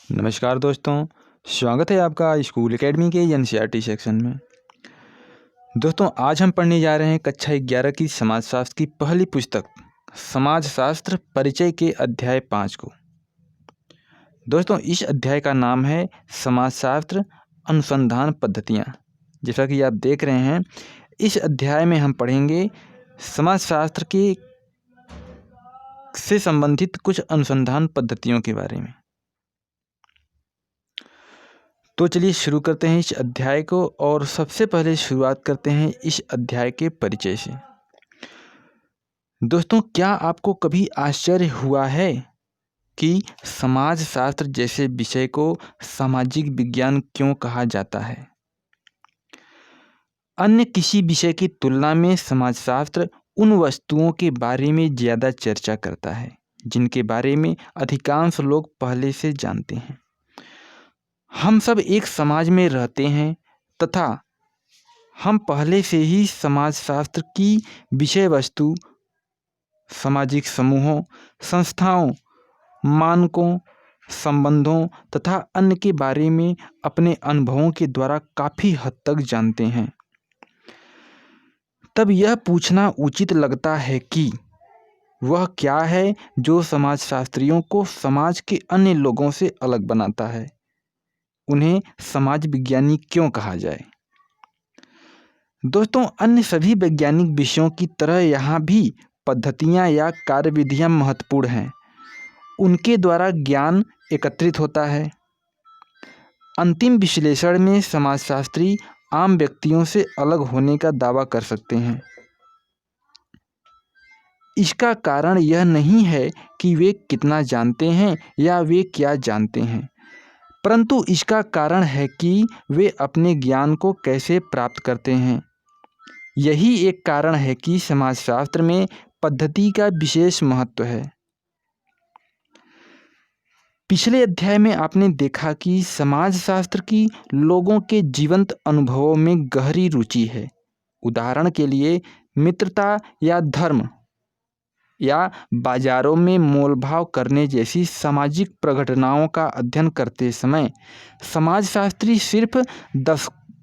नमस्कार दोस्तों, स्वागत है आपका स्कूल एकेडमी के एनसीईआरटी सेक्शन में। दोस्तों, आज हम पढ़ने जा रहे हैं कक्षा 11 की समाजशास्त्र की पहली पुस्तक समाजशास्त्र परिचय के अध्याय 5 को। दोस्तों, इस अध्याय का नाम है समाजशास्त्र अनुसंधान पद्धतियाँ। जैसा कि आप देख रहे हैं, इस अध्याय में हम पढ़ेंगे समाजशास्त्र के से संबंधित कुछ अनुसंधान पद्धतियों के बारे में। तो चलिए शुरू करते हैं इस अध्याय को, और सबसे पहले शुरुआत करते हैं इस अध्याय के परिचय से। दोस्तों, क्या आपको कभी आश्चर्य हुआ है कि समाजशास्त्र जैसे विषय को सामाजिक विज्ञान क्यों कहा जाता है? अन्य किसी विषय की तुलना में समाजशास्त्र उन वस्तुओं के बारे में ज़्यादा चर्चा करता है जिनके बारे में अधिकांश लोग पहले से जानते हैं। हम सब एक समाज में रहते हैं तथा हम पहले से ही समाजशास्त्र की विषय वस्तु, सामाजिक समूहों, संस्थाओं, मानकों, संबंधों तथा अन्य के बारे में अपने अनुभवों के द्वारा काफ़ी हद तक जानते हैं। तब यह पूछना उचित लगता है कि वह क्या है जो समाजशास्त्रियों को समाज के अन्य लोगों से अलग बनाता है। उन्हें समाज विज्ञानी क्यों कहा जाए? दोस्तों, अन्य सभी वैज्ञानिक विषयों की तरह यहाँ भी पद्धतियाँ या कार्यविधियाँ महत्वपूर्ण हैं। उनके द्वारा ज्ञान एकत्रित होता है। अंतिम विश्लेषण में समाजशास्त्री आम व्यक्तियों से अलग होने का दावा कर सकते हैं। इसका कारण यह नहीं है कि वे कितना जानते हैं या वे क्या जानते हैं, परंतु इसका कारण है कि वे अपने ज्ञान को कैसे प्राप्त करते हैं। यही एक कारण है कि समाजशास्त्र में पद्धति का विशेष महत्व है। पिछले अध्याय में आपने देखा कि समाजशास्त्र की लोगों के जीवंत अनुभवों में गहरी रुचि है। उदाहरण के लिए, मित्रता या धर्म या बाजारों में मोलभाव करने जैसी सामाजिक प्रघटनाओं का अध्ययन करते समय समाजशास्त्री सिर्फ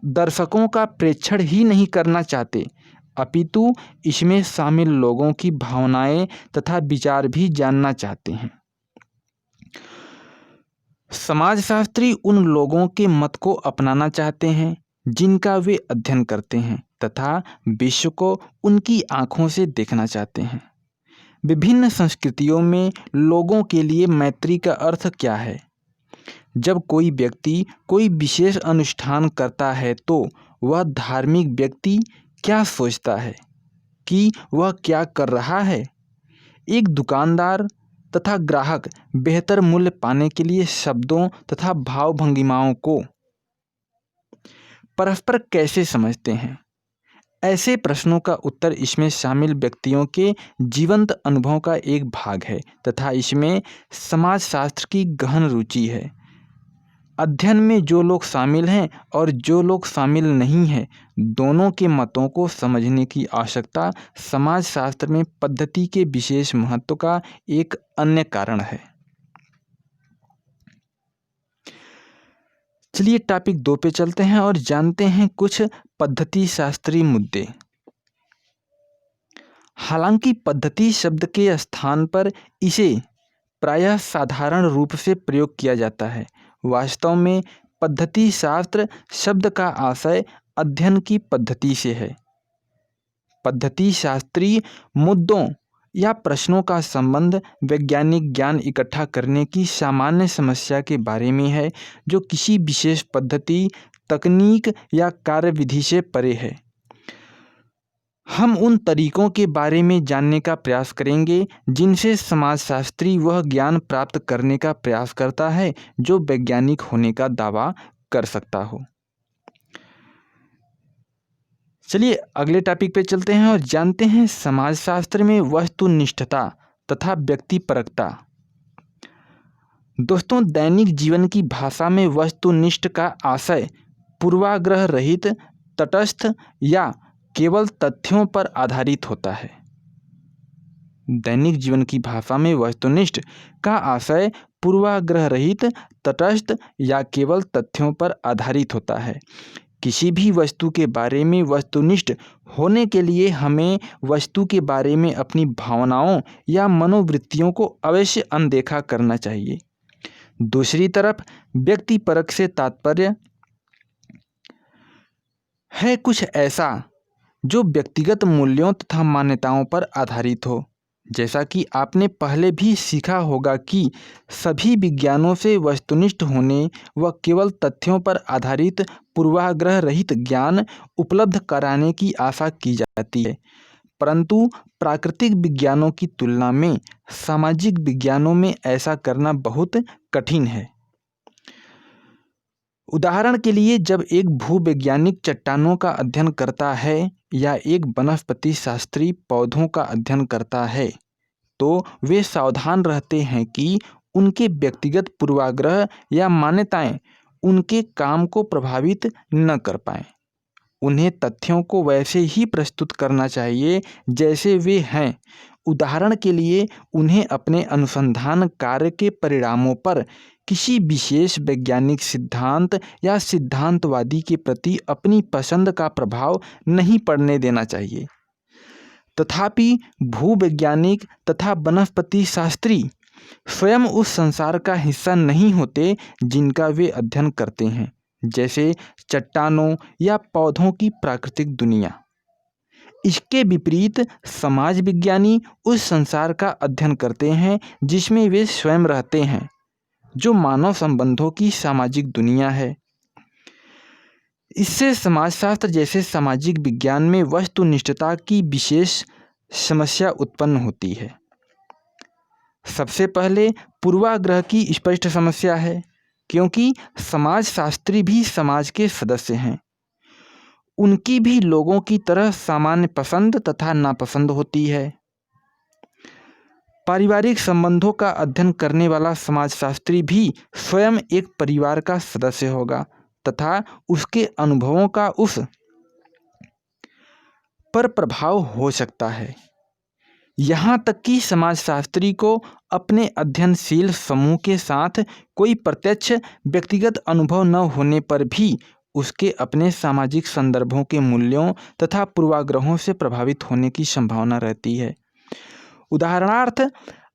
दर्शकों का प्रेक्षण ही नहीं करना चाहते, अपितु इसमें शामिल लोगों की भावनाएं तथा विचार भी जानना चाहते हैं। समाजशास्त्री उन लोगों के मत को अपनाना चाहते हैं जिनका वे अध्ययन करते हैं तथा विश्व को उनकी आँखों से देखना चाहते हैं। विभिन्न संस्कृतियों में लोगों के लिए मैत्री का अर्थ क्या है? जब कोई व्यक्ति कोई विशेष अनुष्ठान करता है तो वह धार्मिक व्यक्ति क्या सोचता है कि वह क्या कर रहा है? एक दुकानदार तथा ग्राहक बेहतर मूल्य पाने के लिए शब्दों तथा भाव भंगिमाओं को परस्पर कैसे समझते हैं? ऐसे प्रश्नों का उत्तर इसमें शामिल व्यक्तियों के जीवंत अनुभवों का एक भाग है तथा इसमें समाजशास्त्र की गहन रुचि है। अध्ययन में जो लोग शामिल हैं और जो लोग शामिल नहीं हैं, दोनों के मतों को समझने की आवश्यकता समाजशास्त्र में पद्धति के विशेष महत्व का एक अन्य कारण है। चलिए टॉपिक 2 पे चलते हैं और जानते हैं कुछ पद्धति शास्त्रीय मुद्दे। हालांकि पद्धति शब्द के स्थान पर इसे प्रायः साधारण रूप से प्रयोग किया जाता है, वास्तव में पद्धति शास्त्र शब्द का आशय अध्ययन की पद्धति से है। पद्धति शास्त्रीय मुद्दों या प्रश्नों का संबंध वैज्ञानिक ज्ञान इकट्ठा करने की सामान्य समस्या के बारे में है जो किसी विशेष पद्धति, तकनीक या कार्यविधि से परे है। हम उन तरीकों के बारे में जानने का प्रयास करेंगे जिनसे समाजशास्त्री वह ज्ञान प्राप्त करने का प्रयास करता है जो वैज्ञानिक होने का दावा कर सकता हो। चलिए अगले टॉपिक पे चलते हैं और जानते हैं समाजशास्त्र में वस्तुनिष्ठता तथा व्यक्तिपरकता। दोस्तों, दैनिक जीवन की भाषा में वस्तुनिष्ठ का आशय पूर्वाग्रह रहित, तटस्थ या केवल तथ्यों पर आधारित होता है। दैनिक जीवन की भाषा में वस्तुनिष्ठ का आशय पूर्वाग्रह रहित, तटस्थ या केवल तथ्यों पर आधारित होता है। किसी भी वस्तु के बारे में वस्तुनिष्ठ होने के लिए हमें वस्तु के बारे में अपनी भावनाओं या मनोवृत्तियों को अवश्य अनदेखा करना चाहिए। दूसरी तरफ व्यक्तिपरक से तात्पर्य है कुछ ऐसा जो व्यक्तिगत मूल्यों तथा मान्यताओं पर आधारित हो। जैसा कि आपने पहले भी सीखा होगा कि सभी विज्ञानों से वस्तुनिष्ठ होने व केवल तथ्यों पर आधारित पूर्वाग्रह रहित ज्ञान उपलब्ध कराने की आशा की जाती है, परंतु प्राकृतिक विज्ञानों की तुलना में सामाजिक विज्ञानों में ऐसा करना बहुत कठिन है। उदाहरण के लिए, जब एक भूवैज्ञानिक चट्टानों का अध्ययन करता है या एक वनस्पति शास्त्री पौधों का अध्ययन करता है, तो वे सावधान रहते हैं कि उनके व्यक्तिगत पूर्वाग्रह या मान्यताएं उनके काम को प्रभावित न कर पाएं। उन्हें तथ्यों को वैसे ही प्रस्तुत करना चाहिए जैसे वे हैं। उदाहरण के लिए, उन्हें अपने अनुसंधान कार्य के परिणामों पर किसी विशेष वैज्ञानिक सिद्धांत या सिद्धांतवादी के प्रति अपनी पसंद का प्रभाव नहीं पड़ने देना चाहिए। तथापि भूवैज्ञानिक तथा वनस्पति शास्त्री स्वयं उस संसार का हिस्सा नहीं होते जिनका वे अध्ययन करते हैं, जैसे चट्टानों या पौधों की प्राकृतिक दुनिया। इसके विपरीत समाज विज्ञानी उस संसार का अध्ययन करते हैं जिसमें वे स्वयं रहते हैं, जो मानव संबंधों की सामाजिक दुनिया है। इससे समाजशास्त्र जैसे सामाजिक विज्ञान में वस्तुनिष्ठता की विशेष समस्या उत्पन्न होती है। सबसे पहले पूर्वाग्रह की स्पष्ट समस्या है, क्योंकि समाजशास्त्री भी समाज के सदस्य हैं। उनकी भी लोगों की तरह सामान्य पसंद तथा नापसंद होती है। पारिवारिक संबंधों का अध्ययन करने वाला समाजशास्त्री भी स्वयं एक परिवार का सदस्य होगा तथा उसके अनुभवों का उस पर प्रभाव हो सकता है। यहाँ तक कि समाजशास्त्री को अपने अध्ययनशील समूह के साथ कोई प्रत्यक्ष व्यक्तिगत अनुभव न होने पर भी उसके अपने सामाजिक संदर्भों के मूल्यों तथा पूर्वाग्रहों से प्रभावित होने की संभावना रहती है। उदाहरणार्थ,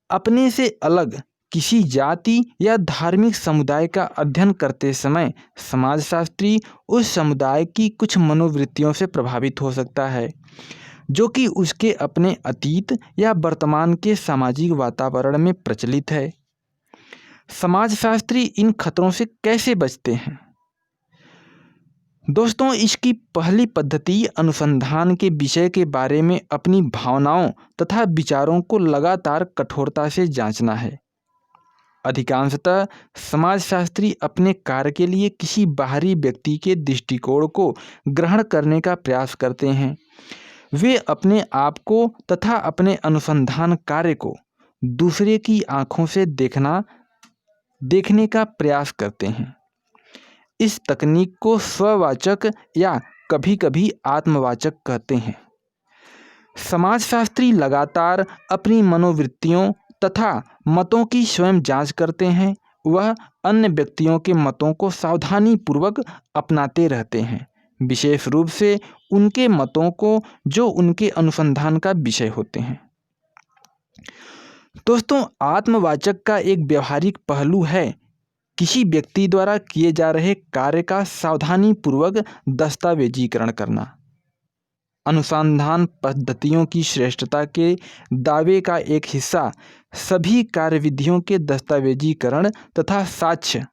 अपने से अलग किसी जाति या धार्मिक समुदाय का अध्ययन करते समय समाजशास्त्री उस समुदाय की कुछ मनोवृत्तियों से प्रभावित हो सकता है, जो कि उसके अपने अतीत या वर्तमान के सामाजिक वातावरण में प्रचलित है। समाजशास्त्री इन खतरों से कैसे बचते हैं? दोस्तों, इसकी पहली पद्धति अनुसंधान के विषय के बारे में अपनी भावनाओं तथा विचारों को लगातार कठोरता से जांचना है। अधिकांशतः समाजशास्त्री अपने कार्य के लिए किसी बाहरी व्यक्ति के दृष्टिकोण को ग्रहण करने का प्रयास करते हैं। वे अपने आप को तथा अपने अनुसंधान कार्य को दूसरे की आंखों से देखने का प्रयास करते हैं। इस तकनीक को स्ववाचक या कभी-कभी आत्मवाचक कहते हैं। समाजशास्त्री लगातार अपनी मनोवृत्तियों तथा मतों की स्वयं जांच करते हैं। वह अन्य व्यक्तियों के मतों को सावधानीपूर्वक अपनाते रहते हैं, विशेष रूप से उनके मतों को जो उनके अनुसंधान का विषय होते हैं। दोस्तों, आत्मवाचक का एक व्यवहारिक पहलू है किसी व्यक्ति द्वारा किए जा रहे कार्य का सावधानीपूर्वक दस्तावेजीकरण करना। अनुसंधान पद्धतियों की श्रेष्ठता के दावे का एक हिस्सा सभी कार्यविधियों के दस्तावेजीकरण तथा साक्ष्य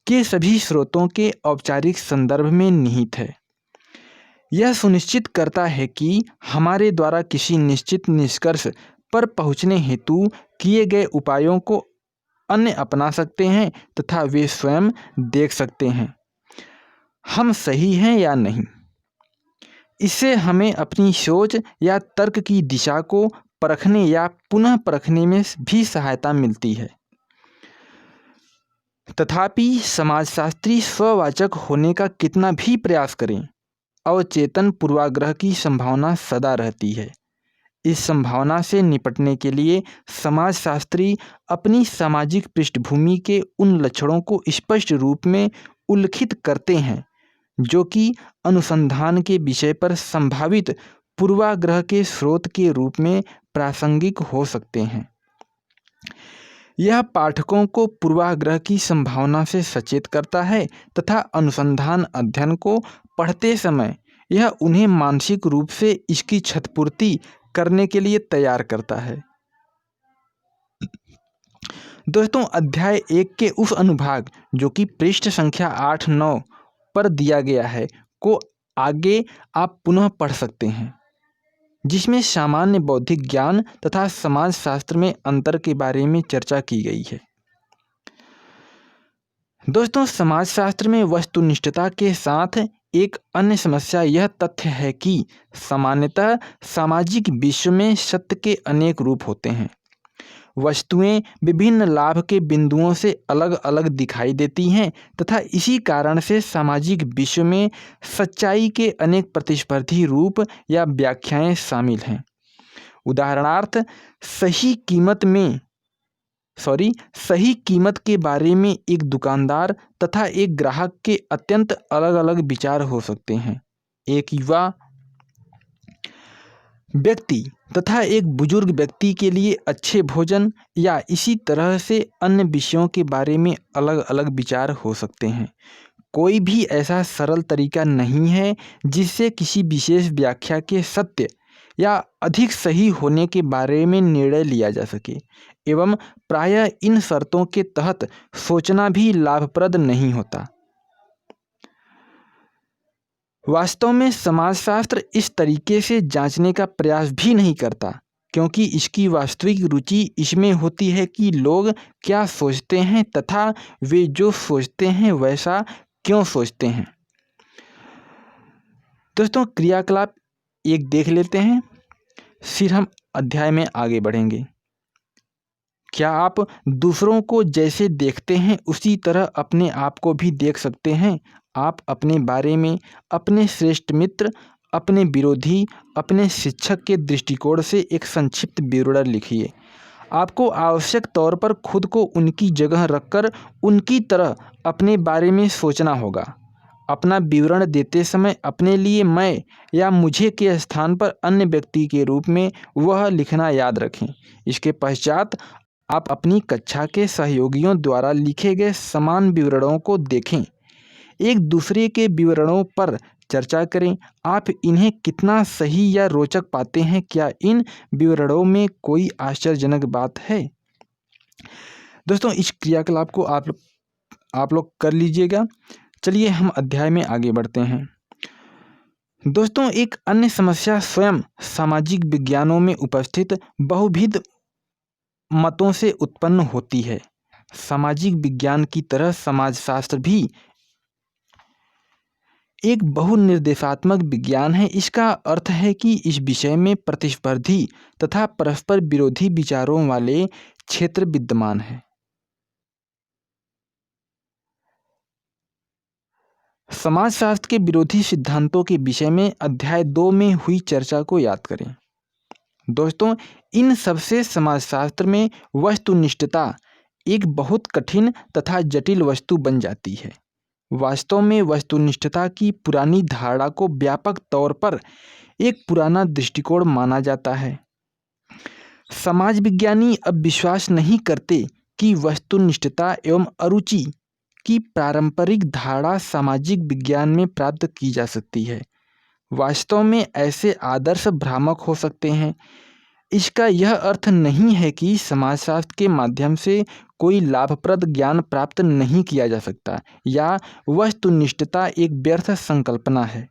के सभी स्रोतों के औपचारिक संदर्भ में निहित है। यह सुनिश्चित करता है कि हमारे द्वारा किसी निश्चित निष्कर्ष पर पहुंचने हेतु किए गए उपायों को अन्य अपना सकते हैं तथा वे स्वयं देख सकते हैं हम सही हैं या नहीं। इससे हमें अपनी सोच या तर्क की दिशा को परखने या पुनः परखने में भी सहायता मिलती है। तथापि समाजशास्त्री स्ववाचक होने का कितना भी प्रयास करें, अवचेतन पूर्वाग्रह की संभावना सदा रहती है। इस संभावना से निपटने के लिए समाजशास्त्री अपनी सामाजिक पृष्ठभूमि के उन लक्षणों को स्पष्ट रूप में उल्लिखित करते हैं जो कि अनुसंधान के विषय पर संभावित पूर्वाग्रह के स्रोत के रूप में प्रासंगिक हो सकते हैं। यह पाठकों को पूर्वाग्रह की संभावना से सचेत करता है तथा अनुसंधान अध्ययन को पढ़ते समय यह उन्हें मानसिक रूप से इसकी क्षतिपूर्ति करने के लिए तैयार करता है। दोस्तों, अध्याय 1 के उस अनुभाग जो कि पृष्ठ संख्या 8-9 पर दिया गया है को आगे आप पुनः पढ़ सकते हैं, जिसमें सामान्य बौद्धिक ज्ञान तथा समाजशास्त्र में अंतर के बारे में चर्चा की गई है। दोस्तों, समाजशास्त्र में वस्तुनिष्ठता के साथ एक अन्य समस्या यह तथ्य है कि सामान्यतः सामाजिक विश्व में सत्य के अनेक रूप होते हैं। वस्तुएं विभिन्न लाभ के बिंदुओं से अलग अलग दिखाई देती हैं तथा इसी कारण से सामाजिक विश्व में सच्चाई के अनेक प्रतिस्पर्धी रूप या व्याख्याएं शामिल हैं। उदाहरणार्थ, सही कीमत के बारे में एक दुकानदार तथा एक ग्राहक के अत्यंत अलग अलग विचार हो सकते हैं। एक युवा व्यक्ति तथा एक बुजुर्ग व्यक्ति के लिए अच्छे भोजन या इसी तरह से अन्य विषयों के बारे में अलग अलग विचार हो सकते हैं। कोई भी ऐसा सरल तरीका नहीं है जिससे किसी विशेष व्याख्या के सत्य या अधिक सही होने के बारे में निर्णय लिया जा सके, एवं प्रायः इन शर्तों के तहत सोचना भी लाभप्रद नहीं होता। वास्तव में समाजशास्त्र इस तरीके से जांचने का प्रयास भी नहीं करता, क्योंकि इसकी वास्तविक रुचि इसमें होती है कि लोग क्या सोचते हैं तथा वे जो सोचते हैं वैसा क्यों सोचते हैं। दोस्तों, क्रियाकलाप 1 देख लेते हैं, फिर हम अध्याय में आगे बढ़ेंगे। क्या आप दूसरों को जैसे देखते हैं उसी तरह अपने आप को भी देख सकते हैं? आप अपने बारे में अपने श्रेष्ठ मित्र, अपने विरोधी, अपने शिक्षक के दृष्टिकोण से एक संक्षिप्त विवरण लिखिए। आपको आवश्यक तौर पर खुद को उनकी जगह रखकर उनकी तरह अपने बारे में सोचना होगा। अपना विवरण देते समय अपने लिए मैं या मुझे के स्थान पर अन्य व्यक्ति के रूप में वह लिखना याद रखें। इसके पश्चात आप अपनी कक्षा के सहयोगियों द्वारा लिखे गए समान विवरणों को देखें। एक दूसरे के विवरणों पर चर्चा करें। आप इन्हें कितना सही या रोचक पाते हैं? क्या इन विवरणों में कोई आश्चर्यजनक बात है? दोस्तों, इस क्रियाकलाप को आप लोग कर लीजिएगा। चलिए हम अध्याय में आगे बढ़ते हैं। दोस्तों, एक अन्य समस्या स्वयं सामाजिक विज्ञानों में उपस्थित बहुविध मतों से उत्पन्न होती है। सामाजिक विज्ञान की तरह समाजशास्त्र भी एक बहुनिर्देशात्मक विज्ञान है। इसका अर्थ है कि इस विषय में प्रतिस्पर्धी तथा परस्पर विरोधी विचारों वाले क्षेत्र विद्यमान हैं। समाजशास्त्र के विरोधी सिद्धांतों के विषय में अध्याय 2 में हुई चर्चा को याद करें। दोस्तों, इन सबसे समाजशास्त्र में वस्तुनिष्ठता एक बहुत कठिन तथा जटिल वस्तु बन जाती है। वास्तव में वस्तुनिष्ठता की पुरानी धारणा को व्यापक तौर पर एक पुराना दृष्टिकोण माना जाता है। समाज विज्ञानी अब विश्वास नहीं करते कि वस्तुनिष्ठता एवं अरुचि की पारंपरिक धारणा सामाजिक विज्ञान में प्राप्त की जा सकती है। वास्तव में ऐसे आदर्श भ्रामक हो सकते हैं। इसका यह अर्थ नहीं है कि समाजशास्त्र के माध्यम से कोई लाभप्रद ज्ञान प्राप्त नहीं किया जा सकता या वस्तुनिष्ठता एक व्यर्थ संकल्पना है।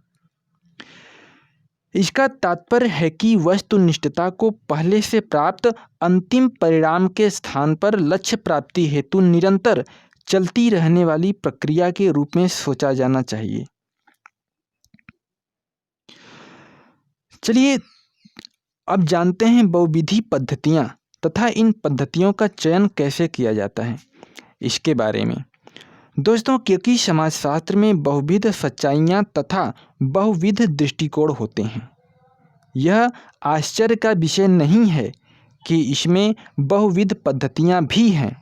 इसका तात्पर्य है कि वस्तुनिष्ठता को पहले से प्राप्त अंतिम परिणाम के स्थान पर लक्ष्य प्राप्ति हेतु निरंतर चलती रहने वाली प्रक्रिया के रूप में सोचा जाना चाहिए। चलिए अब जानते हैं बहुविधि पद्धतियाँ तथा इन पद्धतियों का चयन कैसे किया जाता है इसके बारे में। दोस्तों, क्योंकि समाजशास्त्र में बहुविध सच्चाइयाँ तथा बहुविध दृष्टिकोण होते हैं, यह आश्चर्य का विषय नहीं है कि इसमें बहुविध पद्धतियाँ भी हैं।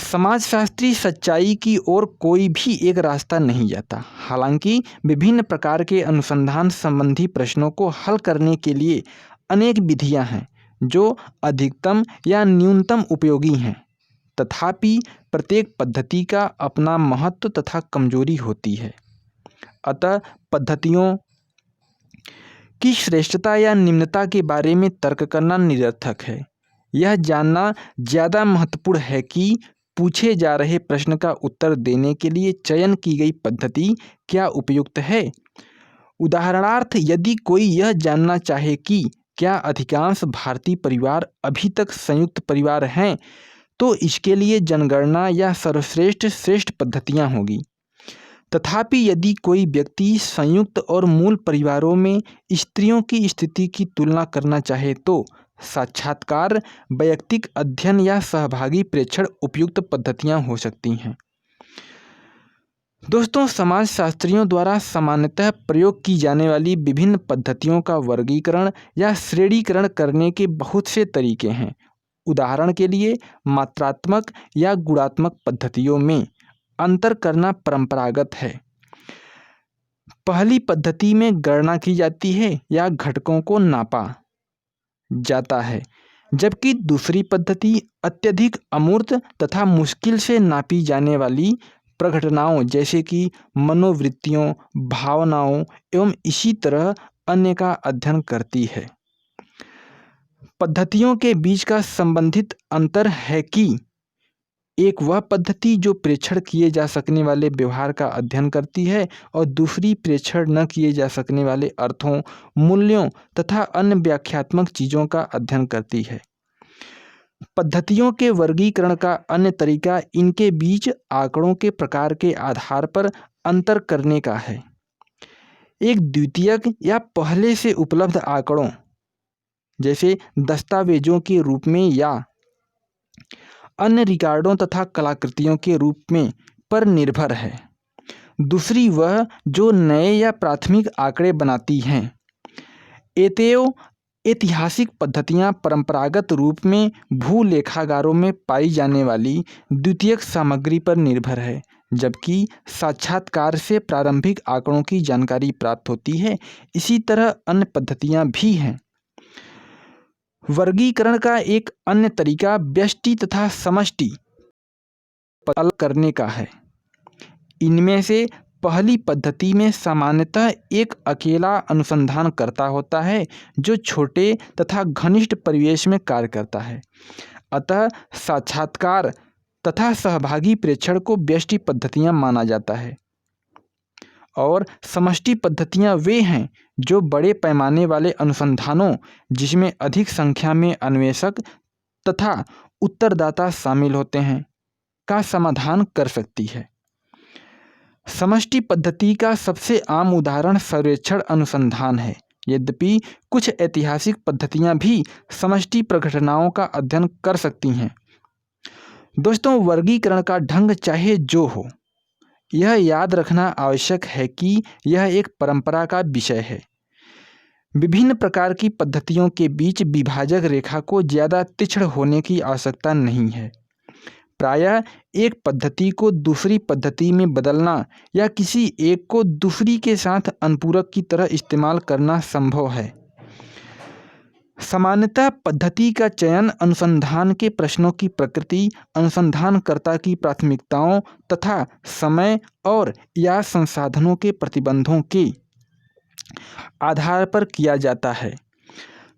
समाजशास्त्री सच्चाई की ओर कोई भी एक रास्ता नहीं जाता। हालांकि विभिन्न प्रकार के अनुसंधान संबंधी प्रश्नों को हल करने के लिए अनेक विधियां हैं जो अधिकतम या न्यूनतम उपयोगी हैं। तथापि प्रत्येक पद्धति का अपना महत्व तथा कमजोरी होती है। अतः पद्धतियों की श्रेष्ठता या निम्नता के बारे में तर्क करना निरर्थक है। यह जानना ज़्यादा महत्वपूर्ण है कि पूछे जा रहे प्रश्न का उत्तर देने के लिए चयन की गई पद्धति क्या उपयुक्त है। उदाहरणार्थ, यदि कोई यह जानना चाहे कि क्या अधिकांश भारतीय परिवार अभी तक संयुक्त परिवार हैं, तो इसके लिए जनगणना या श्रेष्ठ पद्धतियां होगी। तथापि यदि कोई व्यक्ति संयुक्त और मूल परिवारों में स्त्रियों की स्थिति की तुलना करना चाहे तो साक्षात्कार, वैयक्तिक अध्ययन या सहभागी प्रेक्षण उपयुक्त पद्धतियां हो सकती हैं। दोस्तों, समाजशास्त्रियों द्वारा सामान्यतः प्रयोग की जाने वाली विभिन्न पद्धतियों का वर्गीकरण या श्रेणीकरण करने के बहुत से तरीके हैं। उदाहरण के लिए मात्रात्मक या गुणात्मक पद्धतियों में अंतर करना परंपरागत है। पहली पद्धति में गणना की जाती है या घटकों को नापा जाता है, जबकि दूसरी पद्धति अत्यधिक अमूर्त तथा मुश्किल से नापी जाने वाली प्रघटनाओं जैसे कि मनोवृत्तियों, भावनाओं एवं इसी तरह अन्य का अध्ययन करती है। पद्धतियों के बीच का संबंधित अंतर है कि एक वह पद्धति जो प्रेक्षण किए जा सकने वाले व्यवहार का अध्ययन करती है और दूसरी प्रेक्षण न किए जा सकने वाले अर्थों, मूल्यों तथा अन्य व्याख्यात्मक चीज़ों का अध्ययन करती है। पद्धतियों के वर्गीकरण का अन्य तरीका इनके बीच आंकड़ों के प्रकार के आधार पर अंतर करने का है। एक द्वितीयक या पहले से उपलब्ध आंकड़ों जैसे दस्तावेजों के रूप में या अन्य रिकॉर्डों तथा कलाकृतियों के रूप में पर निर्भर है। दूसरी वह जो नए या प्राथमिक आंकड़े बनाती हैं। एतएव ऐतिहासिक पद्धतियां परंपरागत रूप में भूलेखागारों में पाई जाने वाली द्वितीयक सामग्री पर निर्भर है, जबकि साक्षात्कार से प्रारंभिक आंकड़ों की जानकारी प्राप्त होती है। इसी तरह अन्य पद्धतियां भी हैं। वर्गीकरण का एक अन्य तरीका व्यष्टि तथा समष्टि अलग करने का है। इनमें से पहली पद्धति में सामान्यतः एक अकेला अनुसंधानकर्ता होता है जो छोटे तथा घनिष्ठ परिवेश में कार्य करता है। अतः साक्षात्कार तथा सहभागी प्रेक्षण को व्यष्टि पद्धतियां माना जाता है और समष्टि पद्धतियां वे हैं जो बड़े पैमाने वाले अनुसंधानों, जिसमें अधिक संख्या में अन्वेषक तथा उत्तरदाता शामिल होते हैं, का समाधान कर सकती है। समष्टि पद्धति का सबसे आम उदाहरण सर्वेक्षण अनुसंधान है। यद्यपि कुछ ऐतिहासिक पद्धतियां भी समष्टि प्रघटनाओं का अध्ययन कर सकती हैं। दोस्तों, वर्गीकरण का ढंग चाहे जो हो, यह याद रखना आवश्यक है कि यह एक परंपरा का विषय है। विभिन्न प्रकार की पद्धतियों के बीच विभाजक रेखा को ज़्यादा तीक्ष्ण होने की आवश्यकता नहीं है। प्रायः एक पद्धति को दूसरी पद्धति में बदलना या किसी एक को दूसरी के साथ अनुपूरक की तरह इस्तेमाल करना संभव है। सामान्यतः पद्धति का चयन अनुसंधान के प्रश्नों की प्रकृति, अनुसंधानकर्ता की प्राथमिकताओं तथा समय और या संसाधनों के प्रतिबंधों के आधार पर किया जाता है।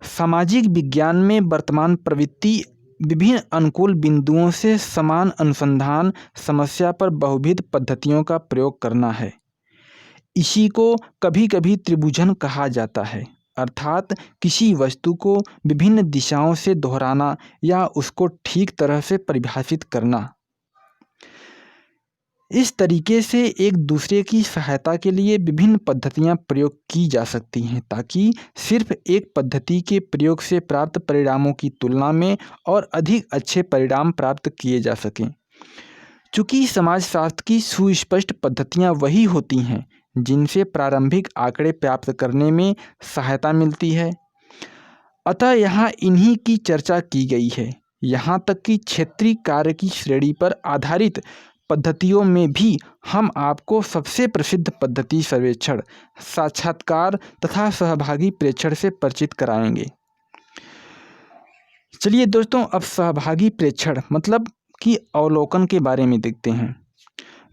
सामाजिक विज्ञान में वर्तमान प्रवृत्ति विभिन्न अनुकूल बिंदुओं से समान अनुसंधान समस्या पर बहुविध पद्धतियों का प्रयोग करना है। इसी को कभी कभी त्रिभुजन कहा जाता है, अर्थात किसी वस्तु को विभिन्न दिशाओं से दोहराना या उसको ठीक तरह से परिभाषित करना। इस तरीके से एक दूसरे की सहायता के लिए विभिन्न पद्धतियां प्रयोग की जा सकती हैं ताकि सिर्फ एक पद्धति के प्रयोग से प्राप्त परिणामों की तुलना में और अधिक अच्छे परिणाम प्राप्त किए जा सकें। चूँकि समाजशास्त्र की सुस्पष्ट पद्धतियां वही होती हैं जिनसे प्रारंभिक आंकड़े प्राप्त करने में सहायता मिलती है। अतः यहाँ इन्हीं की चर्चा की गई है। यहाँ तक कि क्षेत्रीय कार्य की श्रेणी पर आधारित पद्धतियों में भी हम आपको सबसे प्रसिद्ध पद्धति सर्वेक्षण, साक्षात्कार तथा सहभागी प्रेक्षण से परिचित कराएंगे। चलिए दोस्तों, अब सहभागी प्रेक्षण मतलब कि अवलोकन के बारे में देखते हैं।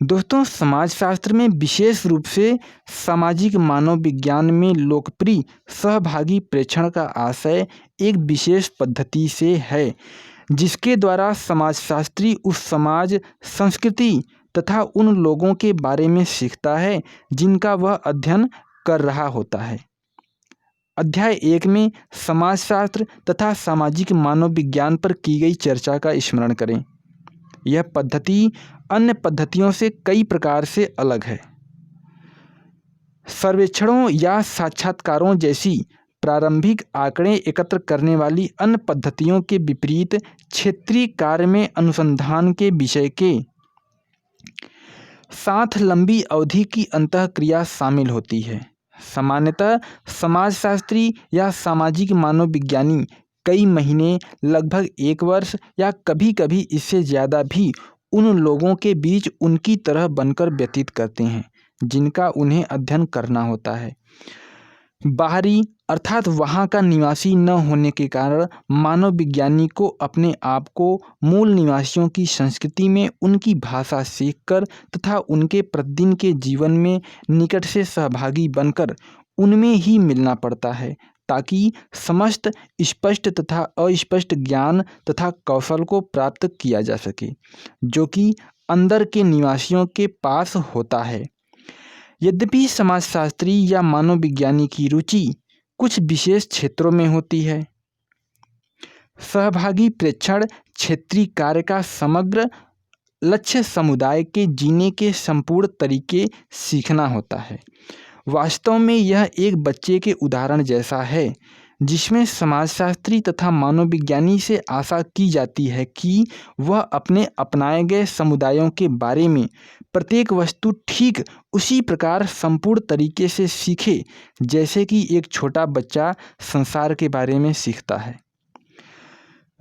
दोस्तों, समाजशास्त्र में विशेष रूप से सामाजिक मानव विज्ञान में लोकप्रिय सहभागी प्रेक्षण का आशय एक विशेष पद्धति से है, जिसके द्वारा समाजशास्त्री उस समाज, संस्कृति तथा उन लोगों के बारे में सीखता है जिनका वह अध्ययन कर रहा होता है। अध्याय 1 में समाजशास्त्र तथा सामाजिक मानव विज्ञान पर की गई चर्चा का स्मरण करें। यह पद्धति अन्य पद्धतियों से कई प्रकार से अलग है। सर्वेक्षणों या साक्षात्कारों जैसी प्रारंभिक आंकड़े एकत्र करने वाली अन्य पद्धतियों के विपरीत क्षेत्रीय कार्य में अनुसंधान के विषय के साथ लंबी अवधि की अंतःक्रिया शामिल होती है। सामान्यतः समाजशास्त्री या सामाजिक मानव विज्ञानी कई महीने, लगभग 1 वर्ष या कभी-कभी इससे ज़्यादा भी उन लोगों के बीच उनकी तरह बनकर व्यतीत करते हैं जिनका उन्हें अध्ययन करना होता है। बाहरी अर्थात वहाँ का निवासी न होने के कारण मानव विज्ञानी को अपने आप को मूल निवासियों की संस्कृति में उनकी भाषा सीखकर तथा उनके प्रतिदिन के जीवन में निकट से सहभागी बनकर उनमें ही मिलना पड़ता है, ताकि समस्त स्पष्ट तथा अस्पष्ट ज्ञान तथा कौशल को प्राप्त किया जा सके, जो कि अंदर के निवासियों के पास होता है। यद्यपि समाजशास्त्री या मानव विज्ञानी की रुचि कुछ विशेष क्षेत्रों में होती है, सहभागी प्रेक्षण क्षेत्रीय कार्य का समग्र लक्ष्य समुदाय के जीने के संपूर्ण तरीके सीखना होता है। वास्तव में यह एक बच्चे के उदाहरण जैसा है, जिसमें समाजशास्त्री तथा मानव विज्ञानी से आशा की जाती है कि वह अपने अपनाए गए समुदायों के बारे में प्रत्येक वस्तु ठीक उसी प्रकार संपूर्ण तरीके से सीखे जैसे कि एक छोटा बच्चा संसार के बारे में सीखता है।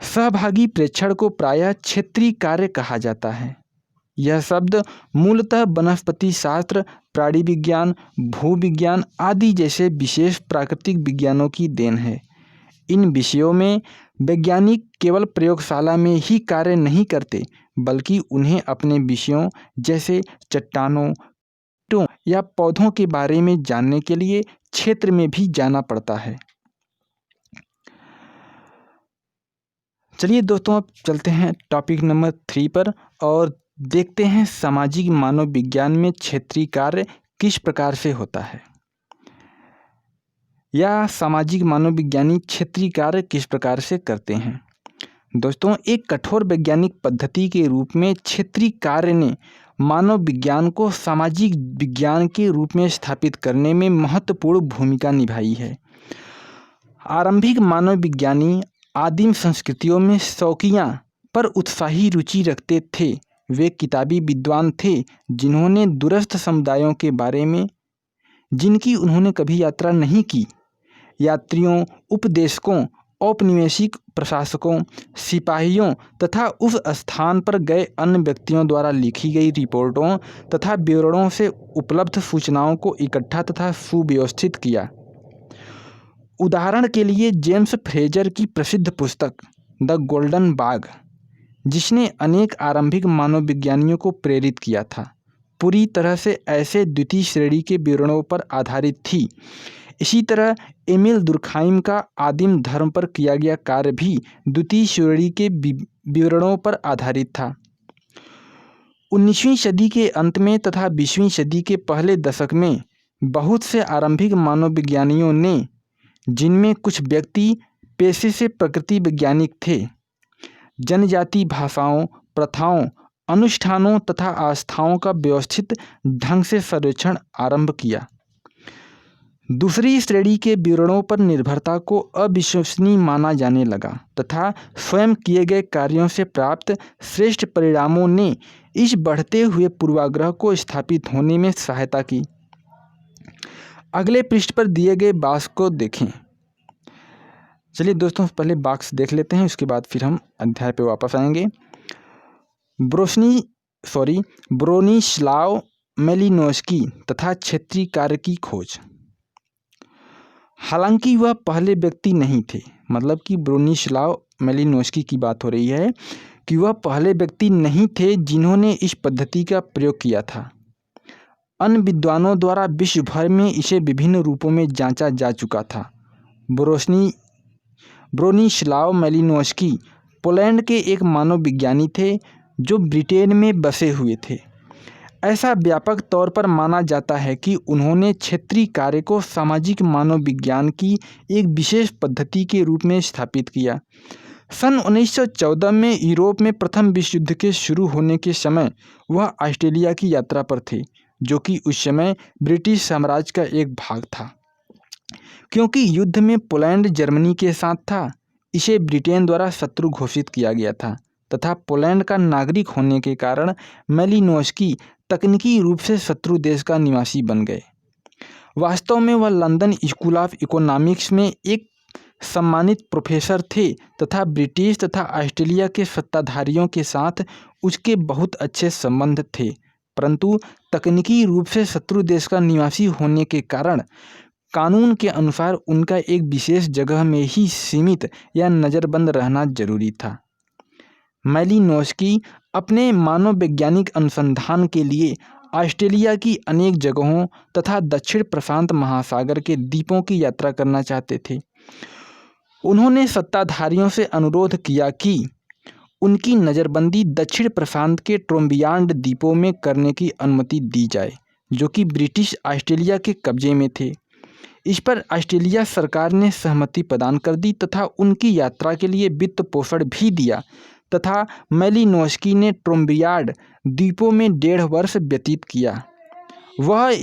सहभागी प्रेक्षण को प्रायः क्षेत्रीय कार्य कहा जाता है। यह शब्द मूलतः वनस्पति शास्त्र, प्राणी विज्ञान, भूविज्ञान आदि जैसे विशेष प्राकृतिक विज्ञानों की देन है। इन विषयों में वैज्ञानिक केवल प्रयोगशाला में ही कार्य नहीं करते, बल्कि उन्हें अपने विषयों जैसे चट्टानों, कीटों या पौधों के बारे में जानने के लिए क्षेत्र में भी जाना पड़ता है। चलिए दोस्तों, अब चलते हैं टॉपिक नंबर 3 पर और देखते हैं सामाजिक मानव विज्ञान में क्षेत्रीय कार्य किस प्रकार से होता है, या सामाजिक मानव विज्ञानी क्षेत्रीय कार्य किस प्रकार से करते हैं। दोस्तों, एक कठोर वैज्ञानिक पद्धति के रूप में क्षेत्रीय कार्य ने मानव विज्ञान को सामाजिक विज्ञान के रूप में स्थापित करने में महत्वपूर्ण भूमिका निभाई है। आरंभिक मानव विज्ञानी आदिम संस्कृतियों में शौकिया पर उत्साही रुचि रखते थे। वे किताबी विद्वान थे जिन्होंने दूरस्थ समुदायों के बारे में, जिनकी उन्होंने कभी यात्रा नहीं की, यात्रियों, उपदेशकों, औपनिवेशिक प्रशासकों, सिपाहियों तथा उस स्थान पर गए अन्य व्यक्तियों द्वारा लिखी गई रिपोर्टों तथा विवरणों से उपलब्ध सूचनाओं को इकट्ठा तथा सुव्यवस्थित किया। उदाहरण के लिए जेम्स फ्रेजर की प्रसिद्ध पुस्तक द गोल्डन बाग, जिसने अनेक आरंभिक मानव विज्ञानियों को प्रेरित किया था, पूरी तरह से ऐसे द्वितीय श्रेणी के विवरणों पर आधारित थी। इसी तरह एमिल दुर्खाइम का आदिम धर्म पर किया गया कार्य भी द्वितीय श्रेणी के विवरणों पर आधारित था। 19वीं सदी के अंत में तथा 20वीं सदी के पहले दशक में बहुत से आरंभिक मानव विज्ञानियों ने, जिनमें कुछ व्यक्ति पेशे से प्रकृति वैज्ञानिक थे, जनजाति भाषाओं, प्रथाओं, अनुष्ठानों तथा आस्थाओं का व्यवस्थित ढंग से सर्वेक्षण आरंभ किया। दूसरी श्रेणी के विवरणों पर निर्भरता को अविश्वसनीय माना जाने लगा तथा स्वयं किए गए कार्यों से प्राप्त श्रेष्ठ परिणामों ने इस बढ़ते हुए पूर्वाग्रह को स्थापित होने में सहायता की। अगले पृष्ठ पर दिए गए वाक्य को देखें। चलिए दोस्तों, पहले वाक्य देख लेते हैं, उसके बाद फिर हम अध्याय पे वापस आएंगे। ब्रोनिस्लाव मेलिनोव्स्की तथा क्षेत्रीय कार्य की खोज। हालांकि वह पहले व्यक्ति नहीं थे, मतलब कि ब्रोनिस्लाव मेलिनोव्स्की की बात हो रही है कि वह पहले व्यक्ति नहीं थे जिन्होंने इस पद्धति का प्रयोग किया था। अन्य विद्वानों द्वारा विश्व भर में इसे विभिन्न रूपों में जांचा जा चुका था। ब्रोनिस्लाव मेलिनोव्स्की पोलैंड के एक मानव विज्ञानी थे जो ब्रिटेन में बसे हुए थे। ऐसा व्यापक तौर पर माना जाता है कि उन्होंने क्षेत्रीय कार्य को सामाजिक मानव विज्ञान की एक विशेष पद्धति के रूप में स्थापित किया। सन 1914 में यूरोप में प्रथम विश्व युद्ध के शुरू होने के समय वह ऑस्ट्रेलिया की यात्रा पर थे, जो कि उस समय ब्रिटिश साम्राज्य का एक भाग था। क्योंकि युद्ध में पोलैंड जर्मनी के साथ था, इसे ब्रिटेन द्वारा शत्रु घोषित किया गया था तथा पोलैंड का नागरिक होने के कारण मेलिनोव्स्की तकनीकी रूप से शत्रु देश का निवासी बन गए। वास्तव में वह लंदन स्कूल ऑफ इकोनॉमिक्स में एक सम्मानित प्रोफेसर थे तथा ब्रिटिश तथा ऑस्ट्रेलिया के सत्ताधारियों के साथ उसके बहुत अच्छे संबंध थे, परंतु तकनीकी रूप से शत्रु देश का निवासी होने के कारण कानून के अनुसार उनका एक विशेष जगह में ही सीमित या नज़रबंद रहना जरूरी था। मेलिनोव्स्की अपने मानववैज्ञानिक अनुसंधान के लिए ऑस्ट्रेलिया की अनेक जगहों तथा दक्षिण प्रशांत महासागर के द्वीपों की यात्रा करना चाहते थे। उन्होंने सत्ताधारियों से अनुरोध किया कि उनकी नज़रबंदी दक्षिण प्रशांत के ट्रोम्बियांड द्वीपों में करने की अनुमति दी जाए, जो कि ब्रिटिश ऑस्ट्रेलिया के कब्जे में थे। इस पर ऑस्ट्रेलिया सरकार ने सहमति प्रदान कर दी तथा उनकी यात्रा के लिए वित्त पोषण भी दिया तथा मेलिनोव्स्की ने ट्रोम्बियार्ड द्वीपों में 1.5 वर्ष व्यतीत किया। वह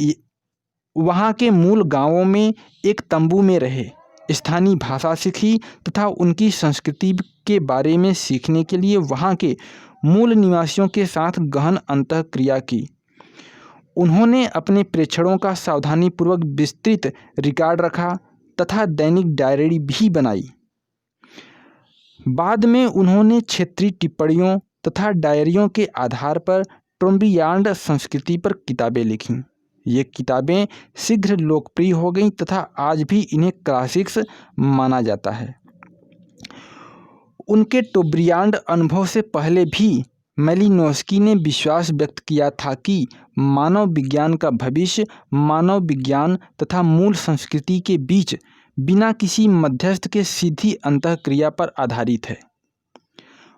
वहाँ के मूल गांवों में एक तंबू में रहे, स्थानीय भाषा सीखी तथा उनकी संस्कृति के बारे में सीखने के लिए वहाँ के मूल निवासियों के साथ गहन अंतःक्रिया की। उन्होंने अपने प्रेक्षणों का सावधानीपूर्वक विस्तृत रिकॉर्ड रखा तथा दैनिक डायरी भी बनाई। बाद में उन्होंने क्षेत्रीय टिप्पणियों तथा डायरियों के आधार पर ट्रोम्बियांड संस्कृति पर किताबें लिखीं। ये किताबें शीघ्र लोकप्रिय हो गईं तथा आज भी इन्हें क्लासिक्स माना जाता है। उनके ट्रोम्बियांड अनुभव से पहले भी मेलिनोव्स्की ने विश्वास व्यक्त किया था कि मानव विज्ञान का भविष्य मानव विज्ञान तथा मूल संस्कृति के बीच बिना किसी मध्यस्थ के सीधी अंतःक्रिया पर आधारित है।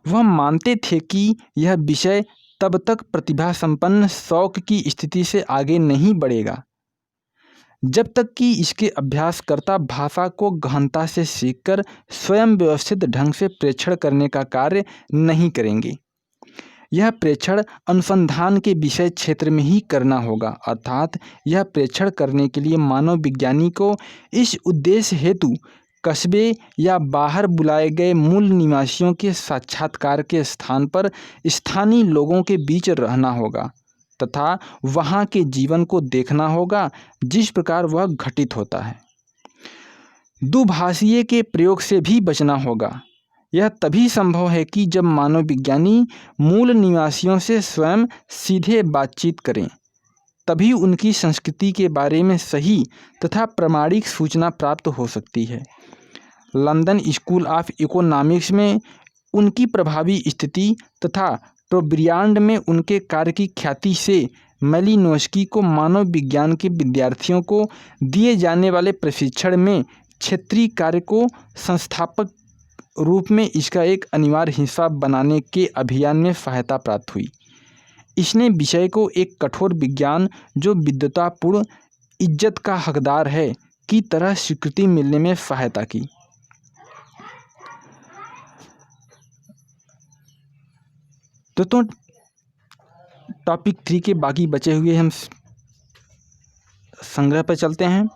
वह मानते थे कि यह विषय तब तक प्रतिभा संपन्न शौक की स्थिति से आगे नहीं बढ़ेगा जब तक कि इसके अभ्यासकर्ता भाषा को गहनता से सीखकर स्वयं व्यवस्थित ढंग से प्रेक्षण करने का कार्य नहीं करेंगे। यह प्रेक्षण अनुसंधान के विषय क्षेत्र में ही करना होगा, अर्थात यह प्रेक्षण करने के लिए मानव विज्ञानी को इस उद्देश्य हेतु कस्बे या बाहर बुलाए गए मूल निवासियों के साक्षात्कार के स्थान पर स्थानीय लोगों के बीच रहना होगा तथा वहाँ के जीवन को देखना होगा जिस प्रकार वह घटित होता है। दुभाषीय के प्रयोग से भी बचना होगा। यह तभी संभव है कि जब मानव विज्ञानी मूल निवासियों से स्वयं सीधे बातचीत करें, तभी उनकी संस्कृति के बारे में सही तथा प्रामाणिक सूचना प्राप्त हो सकती है। लंदन स्कूल ऑफ इकोनॉमिक्स में उनकी प्रभावी स्थिति तथा ट्रोम्बियांड में उनके कार्य की ख्याति से मेलिनोव्स्की को मानव विज्ञान के विद्यार्थियों को दिए जाने वाले प्रशिक्षण में क्षेत्रीय कार्य को संस्थापक रूप में इसका एक अनिवार्य हिस्सा बनाने के अभियान में सहायता प्राप्त हुई। इसने विषय को एक कठोर विज्ञान जो विद्वतापूर्ण इज्जत का हकदार है की तरह स्वीकृति मिलने में सहायता की। दोस्तों, टॉपिक 3 के बाकी बचे हुए हम संग्रह पर चलते हैं।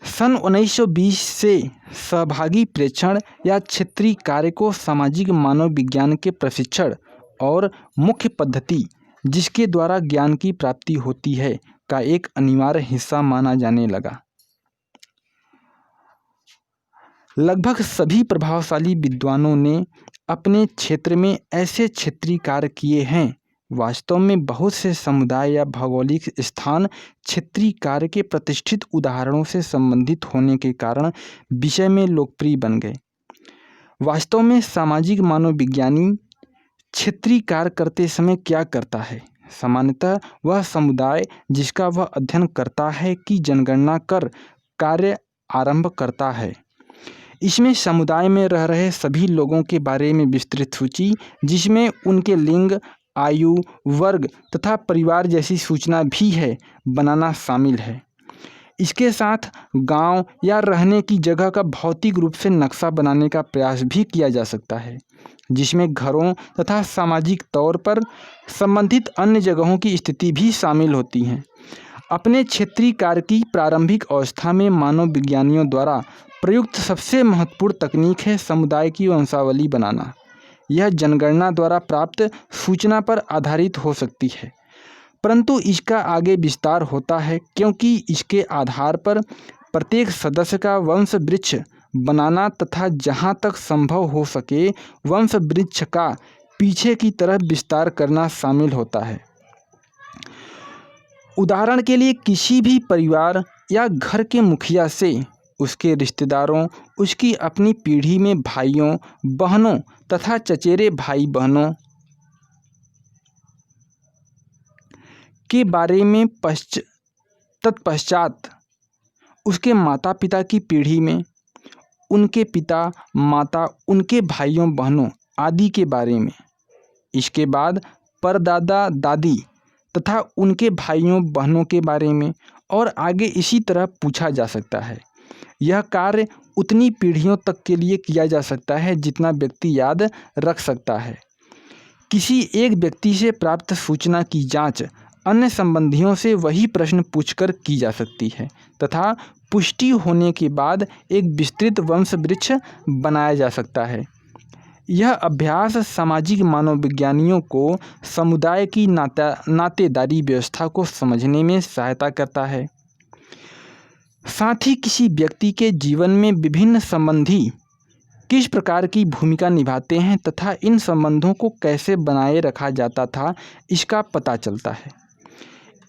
सन 1920 से सहभागी प्रेक्षण या क्षेत्रीय कार्य को सामाजिक मानव विज्ञान के प्रशिक्षण और मुख्य पद्धति जिसके द्वारा ज्ञान की प्राप्ति होती है का एक अनिवार्य हिस्सा माना जाने लगा। लगभग सभी प्रभावशाली विद्वानों ने अपने क्षेत्र में ऐसे क्षेत्रीय कार्य किए हैं। वास्तव में बहुत से समुदाय या भौगोलिक स्थान क्षेत्रीय कार्य के प्रतिष्ठित उदाहरणों से संबंधित होने के कारण विषय में लोकप्रिय बन गए। वास्तव में सामाजिक मानवविज्ञानी क्षेत्रीय कार्य करते समय क्या करता है? सामान्यतः वह समुदाय जिसका वह अध्ययन करता है की जनगणना कर कार्य आरंभ करता है। इसमें समुदाय में रह रहे सभी लोगों के बारे में विस्तृत सूची, जिसमें उनके लिंग, आयु, वर्ग तथा परिवार जैसी सूचना भी है, बनाना शामिल है। इसके साथ गांव या रहने की जगह का भौतिक रूप से नक्शा बनाने का प्रयास भी किया जा सकता है, जिसमें घरों तथा सामाजिक तौर पर संबंधित अन्य जगहों की स्थिति भी शामिल होती हैं। अपने क्षेत्रीय कार्य की प्रारंभिक अवस्था में मानव विज्ञानियों द्वारा प्रयुक्त सबसे महत्वपूर्ण तकनीक है समुदाय की वंशावली बनाना। यह जनगणना द्वारा प्राप्त सूचना पर आधारित हो सकती है, परंतु इसका आगे विस्तार होता है, क्योंकि इसके आधार पर प्रत्येक सदस्य का वंश वृक्ष बनाना तथा जहाँ तक संभव हो सके वंश वृक्ष का पीछे की तरफ विस्तार करना शामिल होता है। उदाहरण के लिए, किसी भी परिवार या घर के मुखिया से उसके रिश्तेदारों, उसकी अपनी पीढ़ी में भाइयों, बहनों तथा चचेरे भाई बहनों के बारे में तत्पश्चात उसके माता पिता की पीढ़ी में उनके पिता, माता, उनके भाइयों बहनों आदि के बारे में, इसके बाद परदादा दादी तथा उनके भाइयों बहनों के बारे में, और आगे इसी तरह पूछा जा सकता है। यह कार्य उतनी पीढ़ियों तक के लिए किया जा सकता है जितना व्यक्ति याद रख सकता है। किसी एक व्यक्ति से प्राप्त सूचना की जांच अन्य संबंधियों से वही प्रश्न पूछकर की जा सकती है तथा पुष्टि होने के बाद एक विस्तृत वंश वृक्ष बनाया जा सकता है। यह अभ्यास सामाजिक मानवविज्ञानियों को समुदाय की नातेदारी व्यवस्था को समझने में सहायता करता है। साथ ही किसी व्यक्ति के जीवन में विभिन्न संबंधी किस प्रकार की भूमिका निभाते हैं तथा इन संबंधों को कैसे बनाए रखा जाता था, इसका पता चलता है।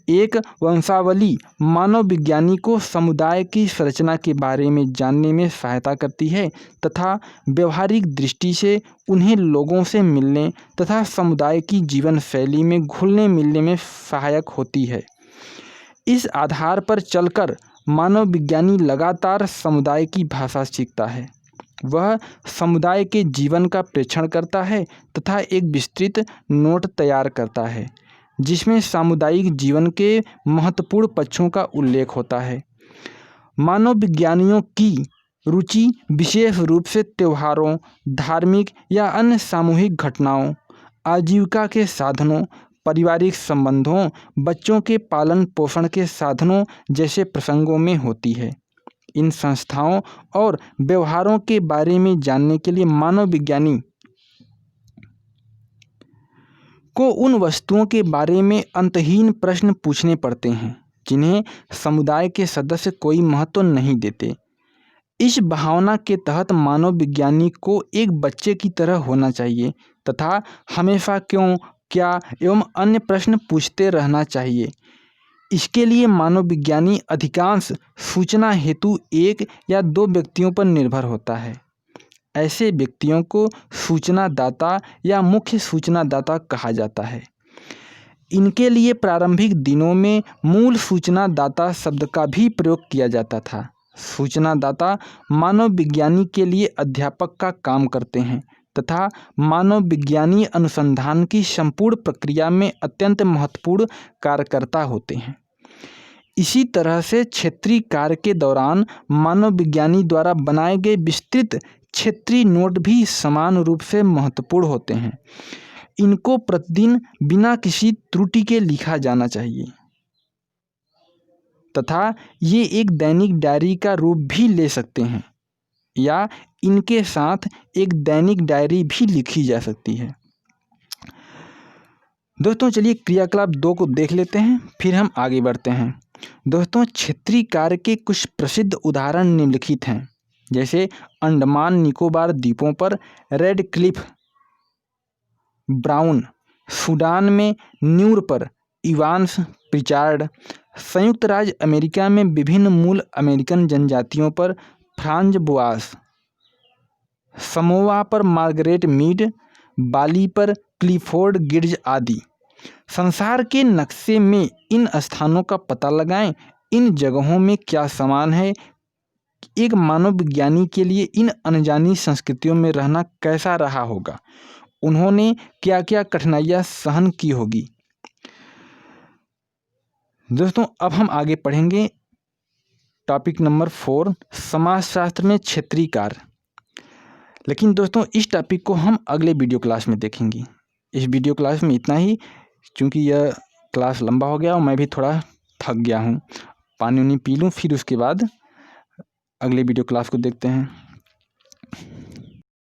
एक वंशावली मानवविज्ञानी को समुदाय की संरचना के बारे में जानने में सहायता करती है तथा व्यवहारिक दृष्टि से उन्हें लोगों से मिलने तथा समुदाय की जीवन शैली में घुलने मिलने में सहायक होती है। इस आधार पर चलकर मानवविज्ञानी लगातार समुदाय की भाषा सीखता है। वह समुदाय के जीवन का प्रेक्षण करता है तथा एक विस्तृत नोट तैयार करता है, जिसमें सामुदायिक जीवन के महत्वपूर्ण पक्षों का उल्लेख होता है। मानवविज्ञानियों की रुचि विशेष रूप से त्योहारों, धार्मिक या अन्य सामूहिक घटनाओं, आजीविका के साधनों, पारिवारिक संबंधों, बच्चों के पालन पोषण के साधनों जैसे प्रसंगों में होती है। इन संस्थाओं और व्यवहारों के बारे में जानने के लिए मानवविज्ञानी को उन वस्तुओं के बारे में अंतहीन प्रश्न पूछने पड़ते हैं जिन्हें समुदाय के सदस्य कोई महत्व नहीं देते। इस भावना के तहत मानवविज्ञानी को एक बच्चे की तरह होना चाहिए तथा हमेशा क्यों, क्या एवं अन्य प्रश्न पूछते रहना चाहिए। इसके लिए मानवविज्ञानी अधिकांश सूचना हेतु एक या दो व्यक्तियों पर निर्भर होता है। ऐसे व्यक्तियों को सूचनादाता या मुख्य सूचनादाता कहा जाता है। इनके लिए प्रारंभिक दिनों में मूल सूचनादाता शब्द का भी प्रयोग किया जाता था। सूचनादाता मानवविज्ञानी के लिए अध्यापक का काम करते हैं तथा मानवविज्ञानी अनुसंधान की संपूर्ण प्रक्रिया में अत्यंत महत्वपूर्ण कार्यकर्ता होते हैं। इसी तरह से क्षेत्रीय कार्य के दौरान मानवविज्ञानी द्वारा बनाए गए विस्तृत क्षेत्रीय नोट भी समान रूप से महत्वपूर्ण होते हैं। इनको प्रतिदिन बिना किसी त्रुटि के लिखा जाना चाहिए तथा ये एक दैनिक डायरी का रूप भी ले सकते हैं या इनके साथ एक दैनिक डायरी भी लिखी जा सकती है। दोस्तों चलिए क्रियाकलाप 2 को देख लेते हैं, फिर हम आगे बढ़ते हैं। दोस्तों क्षेत्रीय कार्य के कुछ प्रसिद्ध उदाहरण निम्नलिखित हैं, जैसे अंडमान निकोबार द्वीपों पर रेड क्लिफ ब्राउन, सूडान में न्यूर पर इवांस प्रिचार्ड, संयुक्त राज्य अमेरिका में विभिन्न मूल अमेरिकन जनजातियों पर फ्रांज बुआस, समोआ पर मार्गरेट मीड, बाली पर क्लिफोर्ड गिड्ज आदि। संसार के नक्शे में इन स्थानों का पता लगाएं। इन जगहों में क्या समान है? एक मानव विज्ञानी के लिए इन अनजानी संस्कृतियों में रहना कैसा रहा होगा? उन्होंने क्या क्या कठिनाइयाँ सहन की होगी? दोस्तों अब हम आगे पढ़ेंगे टॉपिक नंबर 4, समाजशास्त्र में क्षेत्रीय कार्य। लेकिन दोस्तों इस टॉपिक को हम अगले वीडियो क्लास में देखेंगे। इस वीडियो क्लास में इतना ही, क्योंकि यह क्लास लंबा हो गया और मैं भी थोड़ा थक गया हूँ। पानी उनी पी लूँ, फिर उसके बाद अगले वीडियो क्लास को देखते हैं।